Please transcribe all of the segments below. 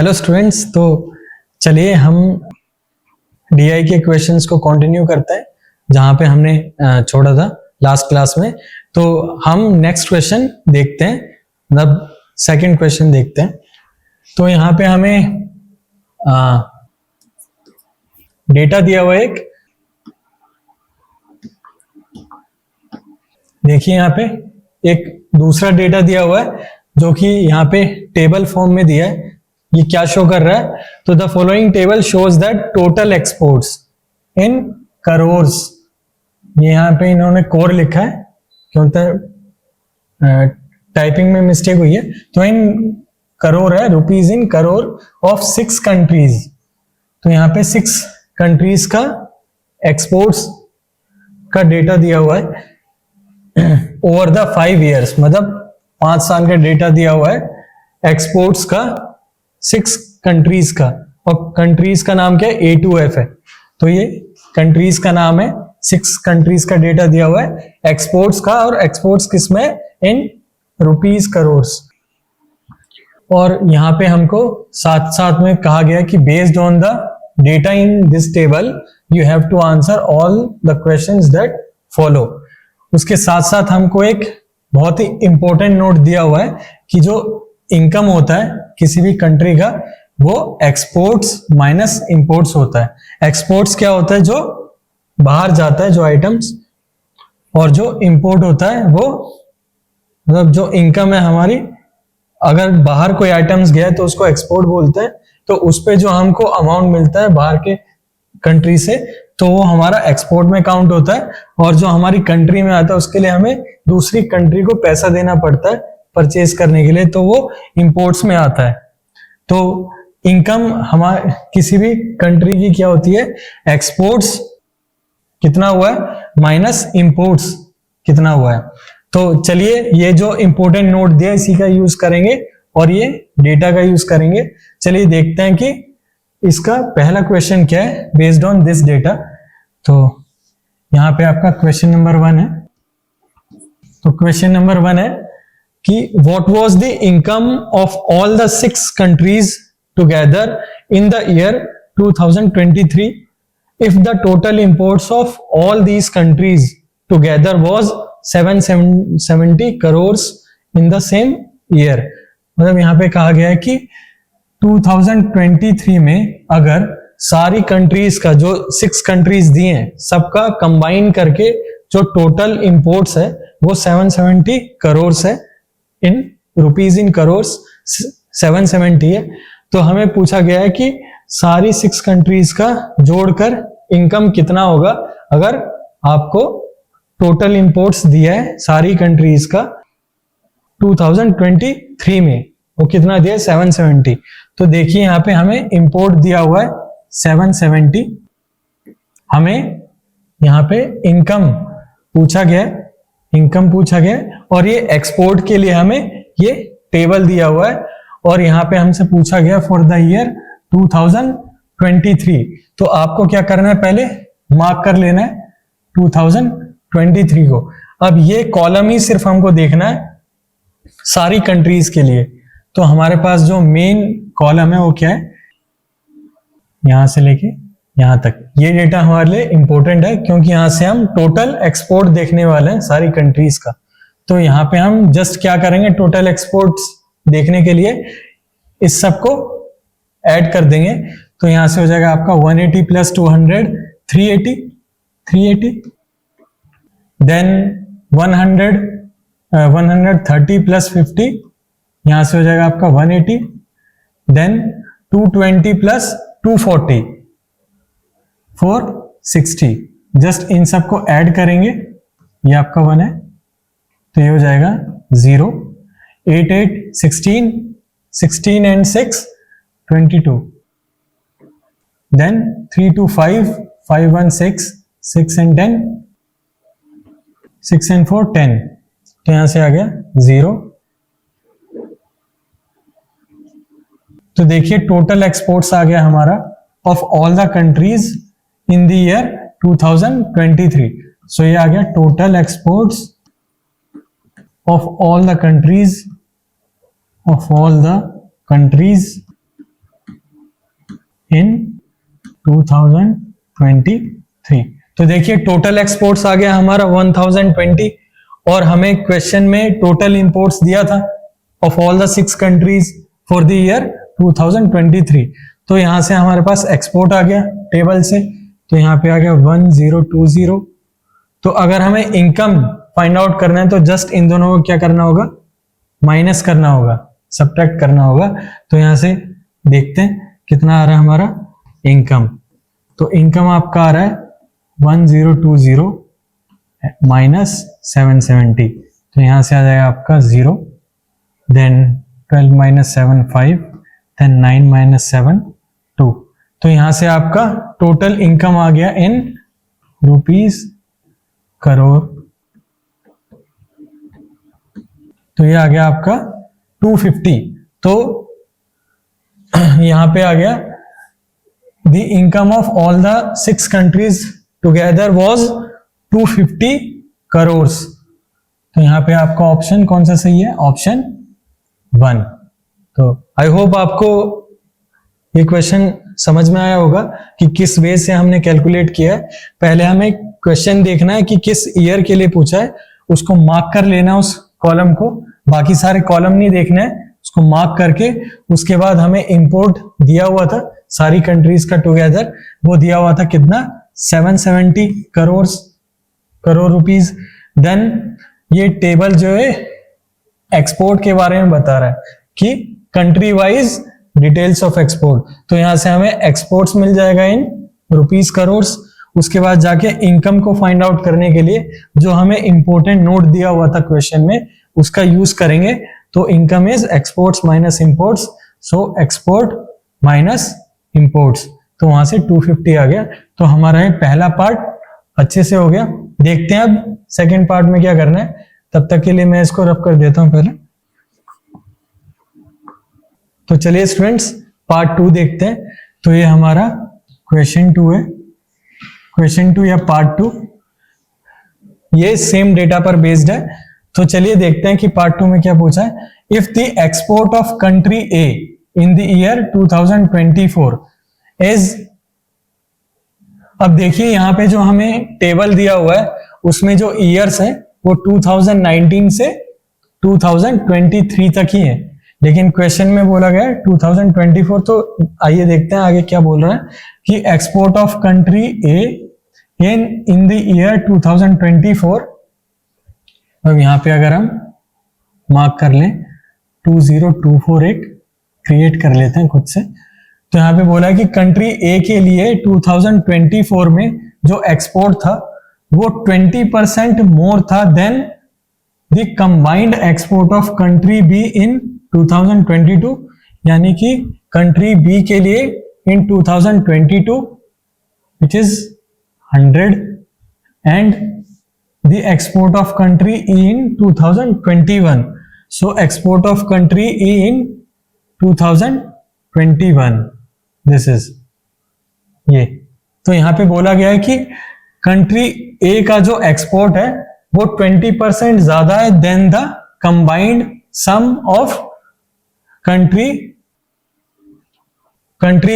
Hello students, तो चलिए हम डीआई के क्वेश्चंस को कंटिन्यू करते हैं जहां पे हमने छोड़ा था लास्ट क्लास में। तो हम नेक्स्ट क्वेश्चन देखते हैं, मतलब सेकंड क्वेश्चन देखते हैं। तो यहाँ पे हमें डेटा दिया हुआ है एक, देखिए यहाँ पे एक दूसरा डेटा दिया हुआ है जो कि यहाँ पे टेबल फॉर्म में दिया है। ये क्या शो कर रहा है? तो the following table shows that total exports in crores. ये यहाँ पे इन्होंने कोर लिखा है क्योंकि टाइपिंग में मिस्टेक हुई है, तो इन करोड़ है, rupees in crore of 6 countries. तो यहाँ पे 6 कंट्रीज का एक्सपोर्ट्स का डेटा दिया हुआ है ओवर द 5 years, मतलब 5 साल का डेटा दिया हुआ है एक्सपोर्ट्स का 6 कंट्रीज का। और कंट्रीज का नाम क्या है? A2F है। तो ये कंट्रीज का नाम है, 6 कंट्रीज का डेटा दिया हुआ है एक्सपोर्ट्स का, और एक्सपोर्ट्स किसमें? In rupees crores. और यहाँ पे हमको साथ साथ में कहा गया कि based on the data in this table you have to answer all the questions that follow. उसके साथ साथ हमको एक बहुत ही इंपॉर्टेंट नोट दिया हुआ है कि जो इनकम होता है किसी भी कंट्री का, वो एक्सपोर्ट्स माइनस इंपोर्ट्स होता है। एक्सपोर्ट्स क्या होता है? जो बाहर जाता है जो आइटम्स, और जो इंपोर्ट होता है वो मतलब जो इनकम है हमारी, अगर बाहर कोई आइटम्स गया तो उसको एक्सपोर्ट बोलते हैं। तो उस पे जो हमको अमाउंट मिलता है बाहर के कंट्री से, तो वो हमारा एक्सपोर्ट में काउंट होता है। और जो हमारी कंट्री में आता है उसके लिए हमें दूसरी कंट्री को पैसा देना पड़ता है परचेज करने के लिए, तो वो इंपोर्ट्स में आता है। तो इनकम हमारे किसी भी कंट्री की क्या होती है? एक्सपोर्ट्स कितना हुआ है माइनस इंपोर्ट्स कितना हुआ है। तो चलिए ये जो इंपॉर्टेंट नोट दिया इसी का यूज करेंगे और ये डेटा का यूज करेंगे। चलिए देखते हैं कि इसका पहला क्वेश्चन क्या है बेस्ड ऑन दिस डेटा। तो यहाँ पे आपका क्वेश्चन नंबर 1 है। तो क्वेश्चन नंबर 1 है कि what was the income of all the 6 countries together in the year 2023 if the total imports of all these countries together was 770 crores in the same year। मतलब यहाँ पे कहा गया है कि 2023 में अगर सारी कंट्रीज का जो 6 कंट्रीज दिए हैं सबका कंबाइन करके जो टोटल इंपोर्ट्स है वो 770 करोड़ है, इन रुपीज इन करोड़ 770 है। तो हमें पूछा गया है कि सारी 6 कंट्रीज का जोड़कर इनकम कितना होगा अगर आपको टोटल इंपोर्ट्स दिया है सारी कंट्रीज का 2023 में, वो कितना दिया है? 770। तो देखिए यहाँ पे हमें इंपोर्ट दिया हुआ है 770, हमें यहाँ पे इनकम पूछा गया है, इनकम पूछा गया है, और ये एक्सपोर्ट के लिए हमें ये टेबल दिया हुआ है। और यहाँ पे हमसे पूछा गया फॉर द ईयर 2023। तो आपको क्या करना है? पहले मार्क कर लेना है 2023 को। अब ये कॉलम ही सिर्फ हमको देखना है सारी कंट्रीज के लिए। तो हमारे पास जो मेन कॉलम है वो क्या है? यहां से लेके यहां तक ये डेटा हमारे लिए इंपॉर्टेंट है क्योंकि यहां से हम टोटल एक्सपोर्ट देखने वाले हैं सारी कंट्रीज का। तो यहाँ पे हम जस्ट क्या करेंगे? टोटल एक्सपोर्ट्स देखने के लिए इस सबको ऐड कर देंगे। तो यहां से हो जाएगा आपका 180 प्लस 200 380 देन 130 प्लस 50, यहां से हो जाएगा आपका 180, देन 220 प्लस 240 460। जस्ट इन सबको ऐड करेंगे, ये आपका 1 है तो ये हो जाएगा 0, 8 8 16 16 and 6 22, then 3 2 5 5 1 6 6 and 10 6 and 4 10। तो यहां से आ गया 0। तो देखिए टोटल एक्सपोर्ट्स आ गया हमारा of all the countries in the year 2023। सो ये आ गया total exports of all the countries in 2023। तो देखिए टोटल एक्सपोर्ट्स आ गया हमारा 1020 और हमें क्वेश्चन में टोटल इंपोर्ट्स दिया था of all the 6 countries for the year 2023। तो यहां से हमारे पास एक्सपोर्ट आ गया टेबल से, तो यहाँ पे आ गया 1020। तो अगर हमें इनकम फाइंड आउट करना है तो जस्ट इन दोनों को क्या करना होगा, माइनस करना होगा, सब्ट्रैक्ट करना होगा। तो यहां से देखते हैं कितना आ रहा है हमारा इनकम। तो इनकम आपका आ रहा है 1020 माइनस 770। तो यहां से आ जाएगा आपका 0, देन 12 माइनस 7 5, देन 9 माइनस 7 2। तो यहां से आपका टोटल इनकम आ गया इन रुपीस करोड़। तो ये आ गया आपका 250। तो यहां पे आ गया the income of all the 6 countries together was 250 crore. तो यहां पे आपका ऑप्शन कौन सा सही है, ऑप्शन 1। तो आई होप आपको ये क्वेश्चन समझ में आया होगा कि किस वे से हमने कैलकुलेट किया है। पहले हमें क्वेश्चन देखना है कि किस ईयर के लिए पूछा है, उसको मार्क कर लेना उस कॉलम को, बाकी सारे कॉलम नहीं देखना है, उसको मार्क करके उसके बाद हमें इंपोर्ट दिया हुआ था सारी कंट्रीज का टुगेदर, वो दिया हुआ था कितना, 770 करोड़ रुपीस। देन ये टेबल जो है एक्सपोर्ट के बारे में बता रहा है कि country wise details of export. तो यहां से हमें एक्सपोर्ट्स मिल जाएगा इन रुपीस करोड़। उसके बाद जाके इनकम को फाइंड आउट करने के लिए जो हमें इंपॉर्टेंट नोट दिया हुआ था क्वेश्चन में उसका यूज करेंगे। तो income is exports minus imports, so export minus imports. तो वहां से 250 आ गया। तो हमारा ये पहला पार्ट अच्छे से हो गया। देखते हैं अब सेकेंड पार्ट में क्या करना है। तब तक के लिए मैं इसको रफ कर देता हूं पहले। तो चलिए स्टूडेंट्स पार्ट 2 देखते हैं। तो ये हमारा क्वेश्चन 2 है, क्वेश्चन 2 या पार्ट 2, ये सेम डेटा पर बेस्ड है। तो चलिए देखते हैं कि पार्ट 2 में क्या पूछा है। If the export of country A in the year 2024 is, अब देखिए यहां पे जो हमें टेबल दिया हुआ है उसमें जो ईयर्स है वो 2019 से 2023 तक ही है, लेकिन क्वेश्चन में बोला गया है 2024। तो आइए देखते हैं आगे क्या बोल रहा है कि export of country A in the year 2024। अब यहां पे अगर हम मार्क कर लें 20248 क्रिएट कर लेते हैं खुद से। तो यहां पे बोला है कि कंट्री ए के लिए 2024 में जो एक्सपोर्ट था वो 20% मोर था than the combined export of country B in 2022। यानी कि कंट्री बी के लिए इन 2022 which is 100 and the export of country E in 2021. So export of country E in 2021 this is ये। तो यहां पे बोला गया है कि कंट्री ए का जो एक्सपोर्ट है वो 20% ज्यादा है than the combined sum of country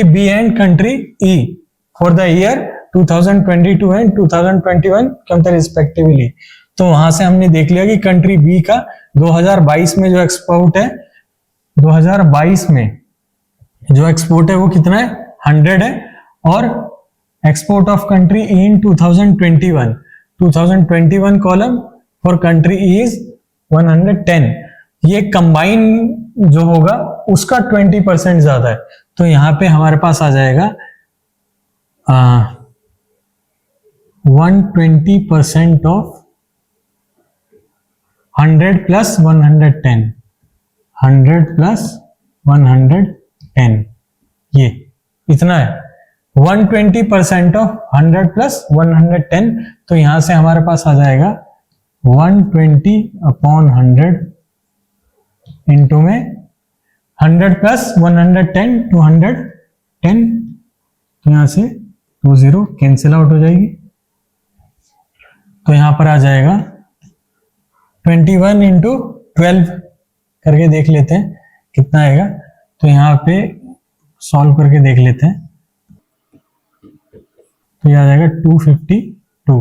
B and country E for the year 2022 and 2021 compare respectively. तो वहां से हमने देख लिया कि कंट्री बी का 2022 में जो एक्सपोर्ट है, 2022 में जो एक्सपोर्ट है वो कितना है, 100 है। और export of country E in 2021 column for country E is 110। ये कंबाइन जो होगा उसका 20% ज्यादा है। तो यहां पे हमारे पास आ जाएगा 120% ऑफ 100 प्लस 110, 100 प्लस 110, ये इतना है 120% ऑफ 100 प्लस 110। तो यहां से हमारे पास आ जाएगा 120/100 इंटू में 100 प्लस 110 210। तो यहां से 20 कैंसिल आउट हो जाएगी। तो यहां पर आ जाएगा 21 इंटू 12 करके देख लेते हैं कितना आएगा। तो यहां पे सॉल्व करके देख लेते हैं। तो ये आ जाएगा 252।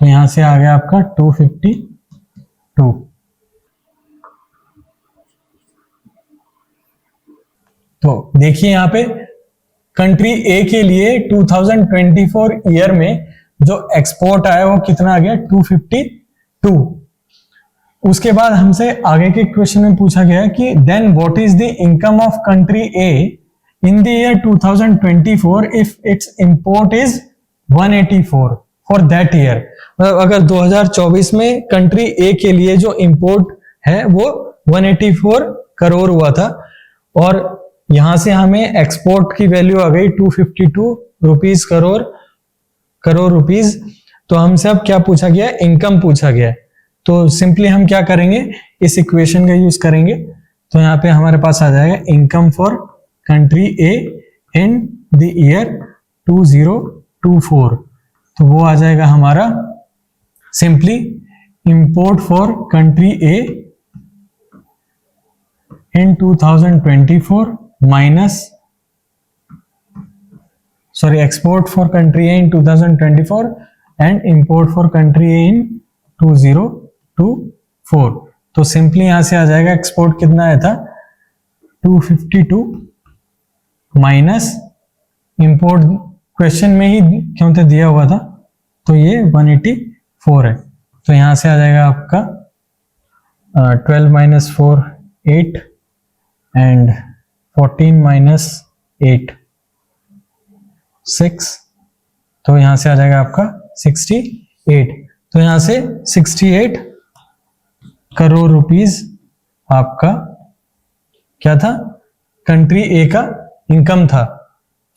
तो यहां से आ गया आपका 252। तो देखिए यहां पे कंट्री ए के लिए 2024 ईयर में जो एक्सपोर्ट आया वो कितना आ गया 252। उसके बाद हमसे आगे के क्वेश्चन में पूछा गया है कि then what is the income of country A in the year 2024 if it's import is 184 for that year. मतलब अगर 2024 में कंट्री ए के लिए जो इंपोर्ट है वो 184 करोड़ हुआ था और यहां से हमें एक्सपोर्ट की वैल्यू आ गई 252 रुपीज करोड़ रुपीज। तो हमसे अब क्या पूछा गया है, इनकम पूछा गया है। तो सिंपली हम क्या करेंगे, इस इक्वेशन का यूज करेंगे। तो यहाँ पे हमारे पास आ जाएगा income for country A in the year 2024। तो वो आ जाएगा हमारा simply import for country A in 2024 minus export for country A in 2024 and import for country A in 2024। तो सिंपली यहां से आ जाएगा एक्सपोर्ट कितना आया था 252 माइनस इंपोर्ट क्वेश्चन में ही क्यों दिया हुआ था तो ये 184 है। तो यहां से आ जाएगा आपका 12 माइनस 4 8 एंड 14 माइनस 8 6। तो यहां से आ जाएगा आपका 68। तो यहां से 68 करोड़ रुपीस आपका क्या था, कंट्री ए का इनकम था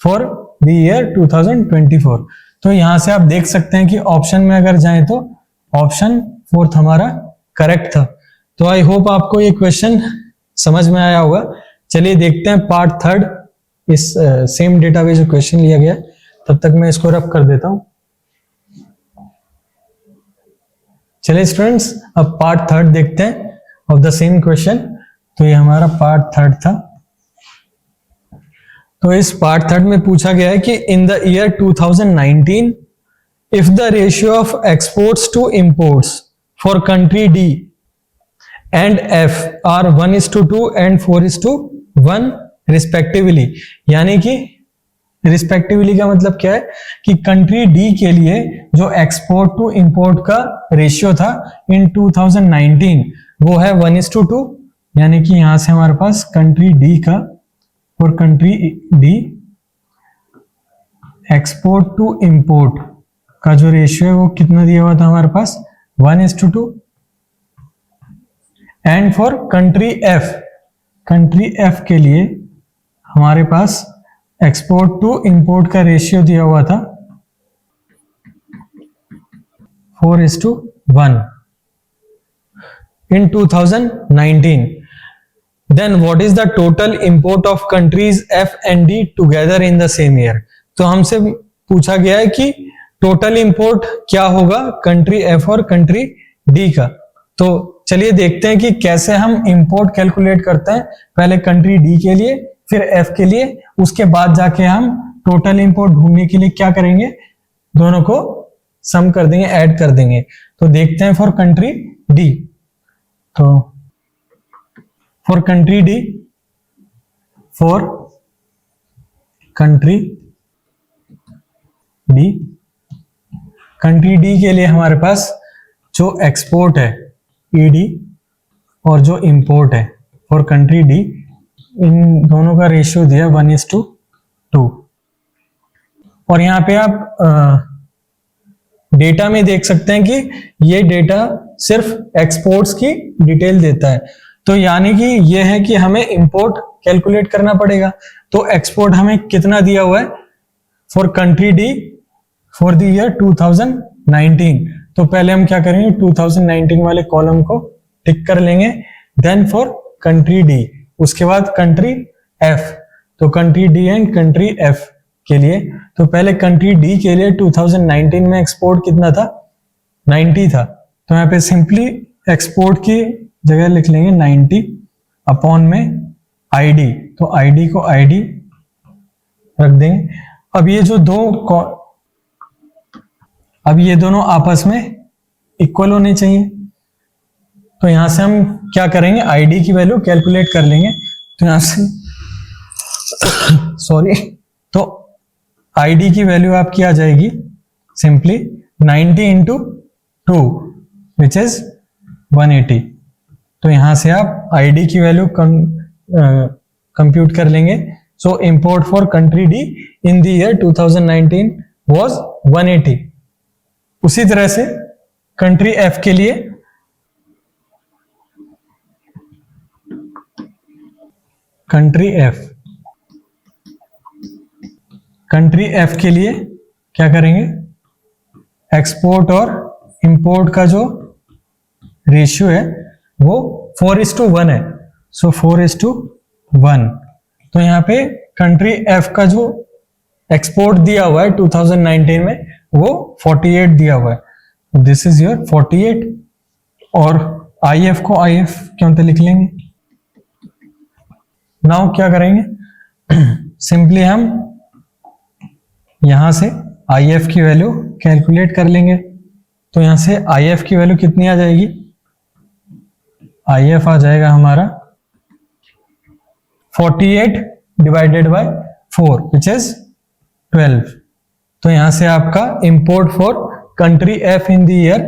फॉर द ईयर 2024। तो यहां से आप देख सकते हैं कि ऑप्शन में अगर जाएं तो ऑप्शन 4 हमारा करेक्ट था। तो आई होप आपको ये क्वेश्चन समझ में आया होगा। चलिए देखते हैं पार्ट 3 इस सेम डेटाबेस जो क्वेश्चन लिया गया। तब तक मैं इसको रब कर देता हूं। चलिए स्टूडेंट्स अब पार्ट 3 देखते हैं ऑफ द सेम क्वेश्चन। तो ये हमारा पार्ट 3 था। तो इस पार्ट 3 में पूछा गया है कि in the year 2019 if the ratio of exports to imports for country D and F are 1:2 and 4:1 respectively. यानी कि रिस्पेक्टिवली का मतलब क्या है कि कंट्री डी के लिए जो एक्सपोर्ट टू इंपोर्ट का रेशियो था इन 2019 वो है 1:2। यानी कि यहां से हमारे पास कंट्री डी का और country D export to import का जो रेशियो है वो कितना दिया हुआ था हमारे पास 1:2। एंड फॉर कंट्री एफ के लिए हमारे पास एक्सपोर्ट टू इंपोर्ट का रेशियो दिया हुआ था 4:1 in 2019. Then what is the total import of countries F and D together in the same year? तो हमसे पूछा गया है कि टोटल इंपोर्ट क्या होगा कंट्री एफ और कंट्री डी का। तो चलिए देखते हैं कि कैसे हम इंपोर्ट कैलकुलेट करते हैं, पहले कंट्री डी के लिए फिर एफ के लिए, उसके बाद जाके हम टोटल इंपोर्ट ढूंढने के लिए क्या करेंगे, दोनों को सम कर देंगे, ऐड कर देंगे। तो देखते हैं फॉर कंट्री डी। तो for country D, for country D, country D के लिए हमारे पास जो एक्सपोर्ट है ईडी और जो इंपोर्ट है फॉर कंट्री डी, इन दोनों का रेशियो दिया 1:2। और यहाँ पे आप डेटा में देख सकते हैं कि ये डेटा सिर्फ एक्सपोर्ट्स की डिटेल देता है। तो यानी कि ये है कि हमें इंपोर्ट कैलकुलेट करना पड़ेगा। तो एक्सपोर्ट हमें कितना दिया हुआ है for country D for the year 2019। तो पहले हम क्या करेंगे, 2019 वाले कॉलम को टिक कर लेंगे। देन फॉर कंट्री डी, उसके बाद कंट्री एफ। तो country D and country F के लिए, तो पहले कंट्री डी के लिए 2019 में एक्सपोर्ट कितना था, 90 था। तो यहाँ पे सिंपली एक्सपोर्ट की जगह लिख लेंगे 90 अपॉन में आईडी। तो आईडी को आईडी रख देंगे। अब ये जो दो अब ये दोनों आपस में इक्वल होने चाहिए, तो यहां से हम क्या करेंगे, आईडी की वैल्यू कैलकुलेट कर लेंगे। तो यहां से सॉरी, तो आईडी की वैल्यू आपकी आ जाएगी सिंपली 90 इंटू 2 विच इज 180। तो यहां से आप आईडी की वैल्यू कंप्यूट कर लेंगे। So import for country D in the year 2019 was 180। उसी तरह से कंट्री एफ के लिए कंट्री एफ के लिए क्या करेंगे, एक्सपोर्ट और इंपोर्ट का जो रेशियो है वो 4:1 है। सो 4:1। तो यहाँ पे कंट्री एफ का जो एक्सपोर्ट दिया हुआ है 2019 में वो 48 दिया हुआ है। This is your 48। और आईएफ को आईएफ क्यों तो लिख लेंगे। नाउ क्या करेंगे, सिंपली हम यहां से आईएफ की वैल्यू कैलकुलेट कर लेंगे। तो यहां से आईएफ की वैल्यू कितनी आ जाएगी, आईएफ आ जाएगा हमारा 48 डिवाइडेड बाय 4 विच इज 12। तो यहां से आपका import for country F in the year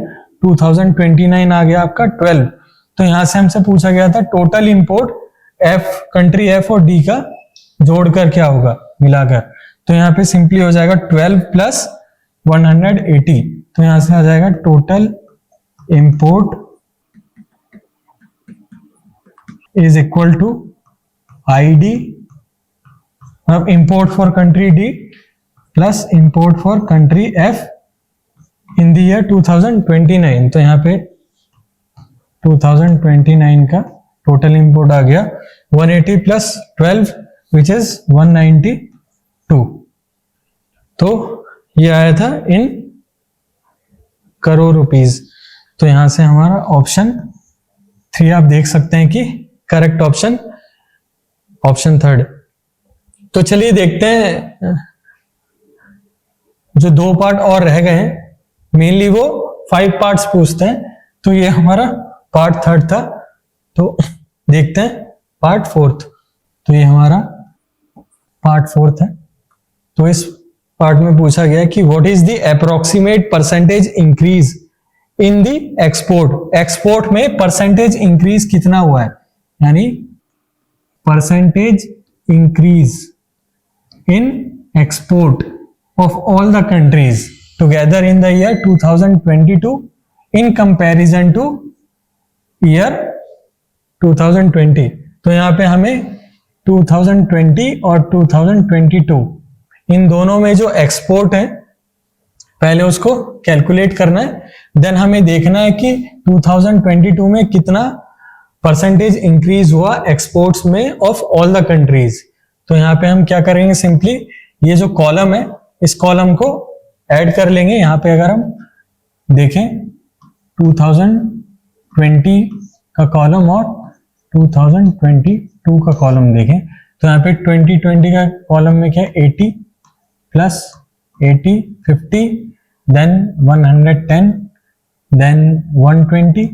2029 आ गया आपका 12। तो यहां से हमसे पूछा गया था total import F, country F और डी का जोड़कर क्या होगा मिलाकर। तो यहां पे सिंपली हो जाएगा 12 प्लस 180। तो यहां से आ जाएगा total import is equal to ID, अब import for country D plus import for country F in the year 2029। तो यहाँ पे 2029 का टोटल इंपोर्ट आ गया 180 प्लस 12 विच इज 192। तो ये आया था इन करोड़ रुपीस। तो यहां से हमारा ऑप्शन 3 आप देख सकते हैं कि करेक्ट ऑप्शन 3। तो चलिए देखते हैं, जो 2 पार्ट और रह गए हैं, मेनली वो 5 पार्ट्स पूछते हैं। तो ये हमारा पार्ट 3 था। तो देखते हैं पार्ट 4। तो ये हमारा पार्ट 4 है। तो इस पार्ट में पूछा गया कि what is the approximate percentage increase in the export. Export में परसेंटेज इंक्रीज कितना हुआ है, यानी percentage increase in export of all the countries together in the year 2022 in comparison to year 2020। तो यहाँ पे हमें 2020 और 2022 इन दोनों में जो एक्सपोर्ट है पहले उसको कैलकुलेट करना है। देन हमें देखना है कि 2022 में कितना परसेंटेज इंक्रीज हुआ एक्सपोर्ट्स में ऑफ ऑल द कंट्रीज। तो यहाँ पे हम क्या करेंगे, सिंपली ये जो कॉलम है इस कॉलम को ऐड कर लेंगे। यहाँ पे अगर हम देखें 2020 का कॉलम और 2022 का कॉलम देखें, तो यहाँ पे 2020 का कॉलम में क्या है 80 plus 80 50 then 110 then 120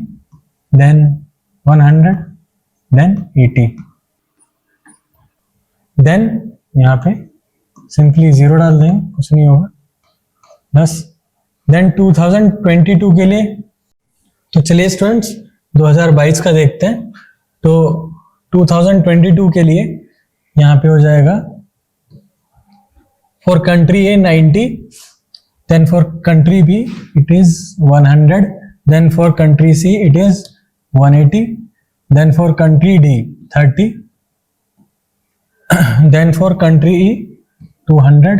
then 100 then 80 then यहाँ पे सिंपली 0 डाल दें, कुछ नहीं होगा 10। देन 2022 के लिए, तो चलिए स्टूडेंट्स 2022 का देखते हैं। तो 2022 के लिए यहाँ पे हो जाएगा for country A 90, then for country B it is 100, then for country C it is 180, then for country D 30, then for country E 200,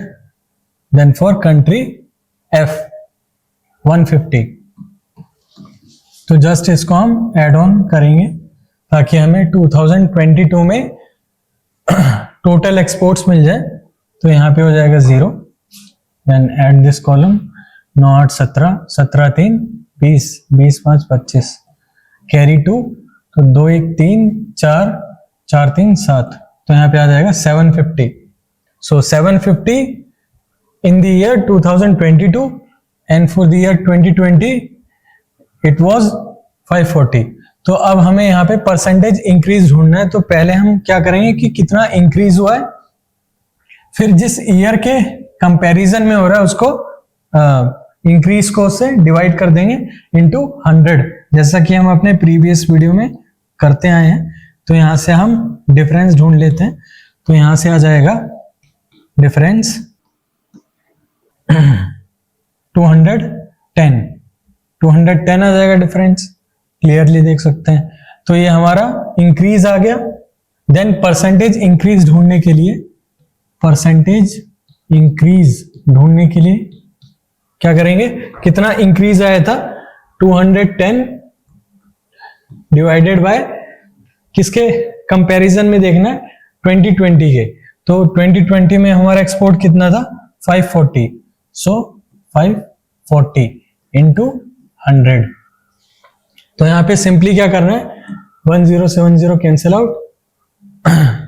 then for country F 150। तो जस्ट इसको हम ऐड ऑन करेंगे ताकि हमें 2022 में टोटल एक्सपोर्ट्स मिल जाए। तो यहाँ पे हो जाएगा 0, then add this column 9 8 17 17 3 20 20 5 25 carry 2, तो 2 1 3 4 4 3 7। तो यहाँ पे आ जाएगा 750। So 750 in the year 2022 and for the year 2020 it was 540। तो अब हमें यहाँ पे परसेंटेज इंक्रीज ढूंढना है। तो पहले हम क्या करेंगे कि कितना इंक्रीज हुआ है, फिर जिस ईयर के कंपैरिजन में हो रहा है उसको इंक्रीज को से डिवाइड कर देंगे इनटू 100, जैसा कि हम अपने प्रीवियस वीडियो में करते आए हैं। तो यहां से हम डिफरेंस ढूंढ लेते हैं। तो यहां से आ जाएगा डिफरेंस 210 आ जाएगा डिफरेंस, क्लियरली देख सकते हैं। तो ये हमारा इंक्रीज आ गया। देन परसेंटेज इंक्रीज ढूंढने के लिए, परसेंटेज इंक्रीज ढूंढने के लिए क्या करेंगे, कितना इंक्रीज आया था, 210 डिवाइडेड बाय किसके कंपैरिजन में देखना है, 2020 के। तो 2020 में हमारा एक्सपोर्ट कितना था, 540। सो 540 इंटू 100। तो यहां पे सिंपली क्या करना है, 1070 कैंसिल आउट।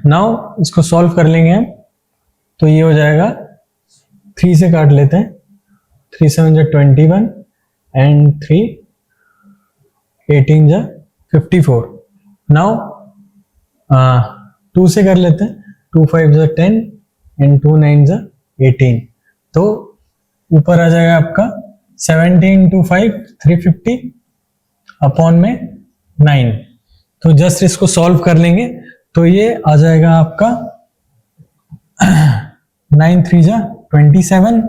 नाउ इसको सॉल्व कर लेंगे हम। तो ये हो जाएगा, 3 से काट लेते हैं, 3 7 जा 21 एंड 3 18 जा 54। नाउ 2 से कर लेते हैं, 2 5 जा 10 एंड 2 9 जा 18। तो ऊपर आ जाएगा आपका 70 इंटू 5 350 अपॉन में 9। तो जस्ट इसको सॉल्व कर लेंगे। तो ये आ जाएगा आपका 9 3 जा 27,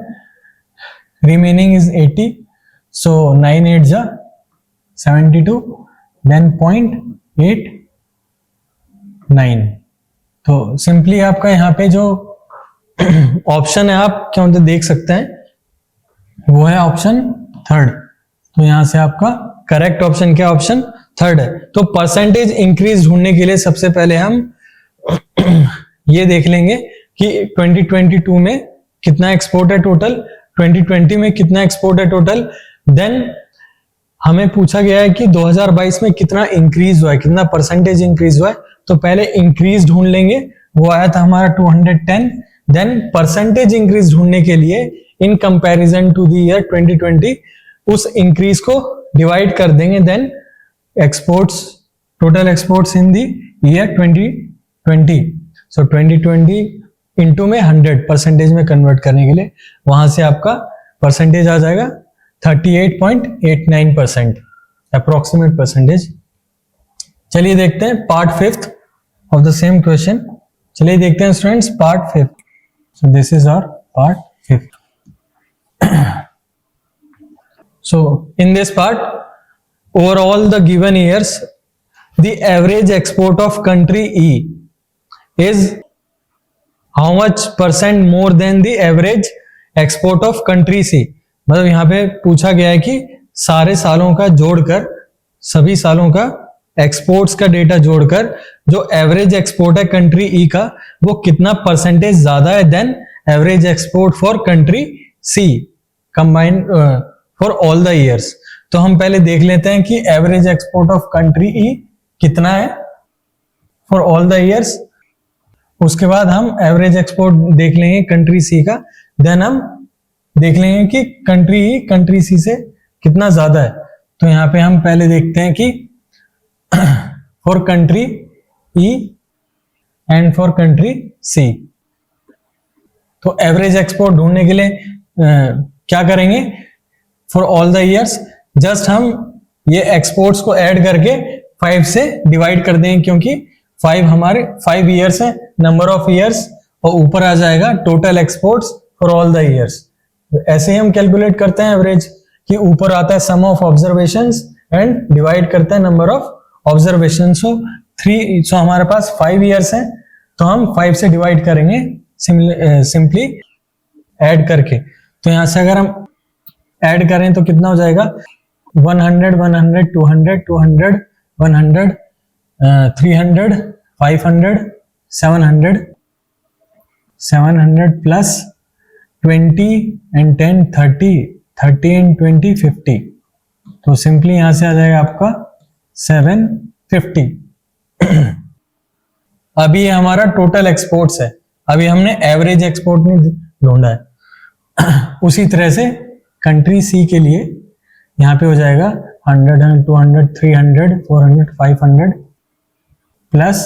remaining is 80, so 9 8 जा 72, then 0.89। तो सिंपली आपका यहाँ पे जो ऑप्शन है आप क्या होता देख सकते हैं, वो है ऑप्शन थर्ड। तो यहां से आपका करेक्ट ऑप्शन क्या, ऑप्शन थर्ड है। तो परसेंटेज इंक्रीज ढूंढने के लिए सबसे पहले हम ये देख लेंगे कि 2022 में कितना एक्सपोर्ट है टोटल, 2020 में कितना एक्सपोर्ट है टोटल। देन हमें पूछा गया है कि 2022 में कितना इंक्रीज हुआ है, कितना परसेंटेज इंक्रीज हुआ है। तो पहले इंक्रीज ढूंढ लेंगे, वो आया था हमारा 210। देन परसेंटेज इंक्रीज ढूंढने के लिए in comparison to the year 2020 उस इंक्रीज को डिवाइड कर देंगे। Then exports, total exports in the year 2020। So 2020 into में 100 परसेंटेज में कन्वर्ट करने के लिए वहां से आपका परसेंटेज आ जाएगा 38.89% अप्रोक्सीमेट परसेंटेज। चलिए देखते हैं part 5th of the same question. चलिए देखते हैं students part 5th। So this is our part 5th। So in this part, over all the given years, the average export of country E is how much % more than the average export of country C। मतलब यहाँ पे पूछा गया है कि सारे सालों का जोड़कर, सभी सालों का एक्सपोर्ट्स का डेटा जोड़कर जो एवरेज एक्सपोर्ट है कंट्री ई का, वो कितना परसेंटेज ज्यादा है than average export for country C combined for all the years. तो हम पहले देख लेते हैं कि average export of country E कितना है फॉर ऑल द ईयर्स। उसके बाद हम एवरेज एक्सपोर्ट देख लेंगे कंट्री सी का। देन हम देख लेंगे कि कंट्री ई कंट्री सी से कितना ज्यादा है। तो यहाँ पे हम पहले देखते हैं कि for country E and for country C. तो एवरेज एक्सपोर्ट ढूंढने के लिए क्या करेंगे, for all the years just हम ये एक्सपोर्ट्स को ऐड करके 5 से डिवाइड कर देंगे, क्योंकि 5 हमारे 5 ईयर्स है, नंबर ऑफ ईयर्स, और ऊपर आ जाएगा total exports for all the years. ऐसे ही हम कैलकुलेट करते हैं एवरेज, कि ऊपर आता है सम ऑफ ऑब्जर्वेशंस एंड डिवाइड करते हैं नंबर ऑफ ऑब्जर्वेशन। सो हमारे पास 5 ईयर्स हैं, तो हम 5 से डिवाइड करेंगे सिंपली ऐड करके। तो यहां से अगर हम ऐड करें तो कितना हो जाएगा, 100 100 200 200 100 300 500 700 700 प्लस 20 एंड 10 30 30 एंड 20 50। तो सिंपली यहां से आ जाएगा आपका 750। अभी ये हमारा टोटल एक्सपोर्ट्स है, अभी हमने एवरेज एक्सपोर्ट नहीं ढूंढा है। उसी तरह से कंट्री सी के लिए यहाँ पे हो जाएगा 100, 200, 300, 400, 500 प्लस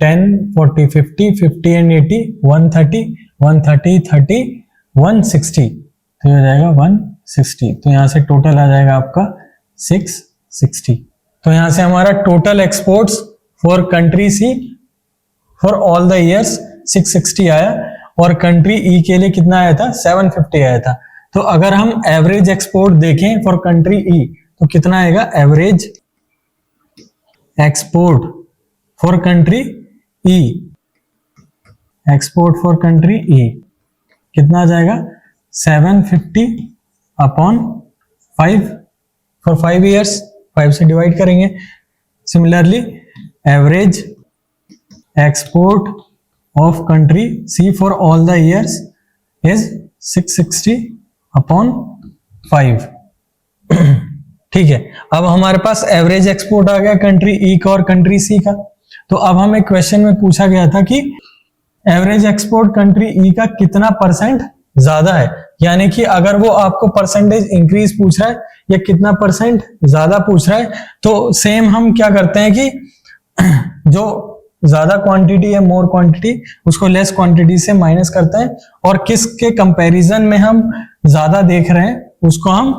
10, 40, 50, 50 एंड 80, 130, 130, 30, 160, तो ये हो जाएगा 160। तो यहाँ से टोटल आ जाएगा आपका 660। तो यहाँ से हमारा total exports for country C for all the years 660 आया, और कंट्री ई के लिए कितना आया था, 750 आया था। तो अगर हम एवरेज एक्सपोर्ट देखें फॉर कंट्री ई तो कितना आएगा, average export for country E, export for country E कितना आ जाएगा, 750 अपॉन 5 फॉर 5 ईयर्स, 5 से डिवाइड करेंगे। Similarly average export of country C for all the years is 660 upon 5। ठीक है, अब हमारे पास एवरेज एक्सपोर्ट आ गया कंट्री ई का और कंट्री सी का। तो अब हमें क्वेश्चन में पूछा गया था कि एवरेज एक्सपोर्ट कंट्री ई का कितना परसेंट ज्यादा है, यानी कि अगर वो आपको परसेंटेज इंक्रीज पूछ रहा है या कितना परसेंट ज्यादा पूछ रहा है, तो सेम हम क्या करते हैं कि जो ज्यादा क्वांटिटी है, मोर क्वांटिटी, उसको लेस क्वांटिटी से माइनस करते हैं, और किसके कंपैरिजन में हम ज्यादा देख रहे हैं उसको हम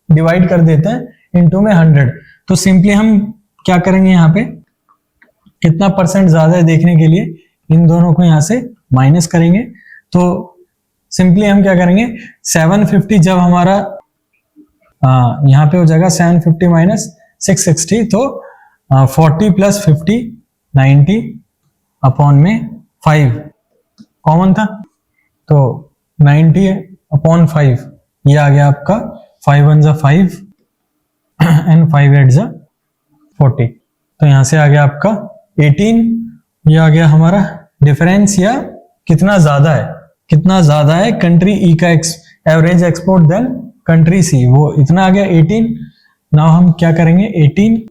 डिवाइड कर देते हैं इनटू में 100। तो सिंपली हम क्या करेंगे, यहाँ पे कितना परसेंट ज्यादा है देखने के लिए इन दोनों को यहाँ से माइनस करेंगे। तो सिंपली हम क्या करेंगे, 750 जब हमारा यहाँ पे हो जाएगा 750 माइनस 660, तो 40 प्लस 50 90 अपॉन में 5 कॉमन था, तो 90 अपॉन 5 ये आ गया आपका 5 1 जा 5 एंड 5 8 जा 40। तो यहां से आ गया आपका 18। ये आ गया हमारा डिफरेंस, या कितना ज्यादा है कंट्री ई का average export then country C, वो इतना आ गया 18। नाउ हम क्या करेंगे, 18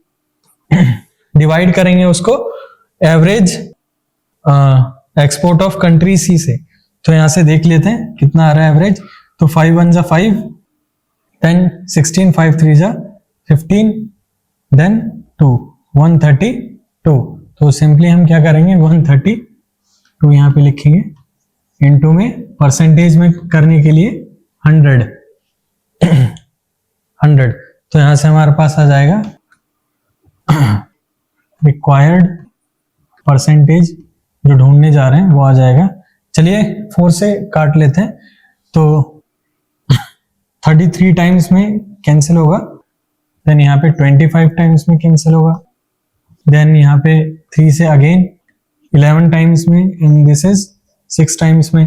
डिवाइड करेंगे उसको एवरेज एक्सपोर्ट ऑफ कंट्री सी से। तो यहां से देख लेते हैं कितना आ रहा है एवरेज। तो 5 1 जा 5, देन 16, 5 3 जा 15, देन 2 132। तो सिंपली हम क्या करेंगे, 132 यहाँ पे लिखेंगे, इनटू में परसेंटेज में करने के लिए 100 100। तो यहां से हमारे पास आ जाएगा रिक्वायर्ड परसेंटेज जो ढूंढने जा रहे हैं वो आ जाएगा। चलिए 4 से काट लेते हैं, तो 33 टाइम्स में कैंसिल होगा, देन यहाँ पे 25 टाइम्स में कैंसिल होगा, देन यहाँ पे 3 से अगेन 11 टाइम्स में, एंड दिस इज 6 टाइम्स में।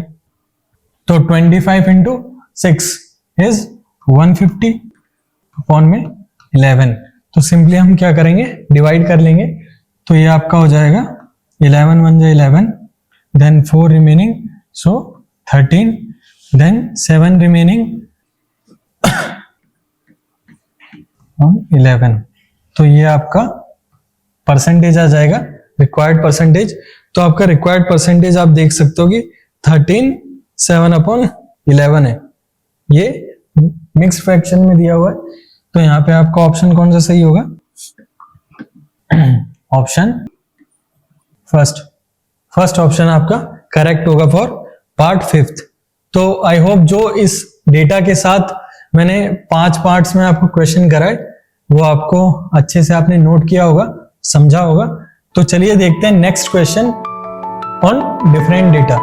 तो 25 इंटू 6 इज 150 अपॉन में 11। तो सिंपली हम क्या करेंगे, डिवाइड कर लेंगे। तो ये आपका हो जाएगा 11 1 जा 11, देन 4 रिमेनिंग, सो 13, देन 7 रिमेनिंग 11। तो ये आपका परसेंटेज आ जाएगा, रिक्वायर्ड परसेंटेज। तो आपका रिक्वायर्ड परसेंटेज आप देख सकते हो कि 13 7 अपॉन 11 है, ये मिक्स फ्रैक्शन में दिया हुआ है। तो यहाँ पे आपका ऑप्शन कौन सा सही होगा, ऑप्शन फर्स्ट ऑप्शन आपका करेक्ट होगा फॉर पार्ट 5th। तो आई होप जो इस डेटा के साथ मैंने 5 पार्ट्स में आपको क्वेश्चन कराए वो आपको अच्छे से आपने नोट किया होगा, समझा होगा। तो चलिए देखते हैं next question on different data.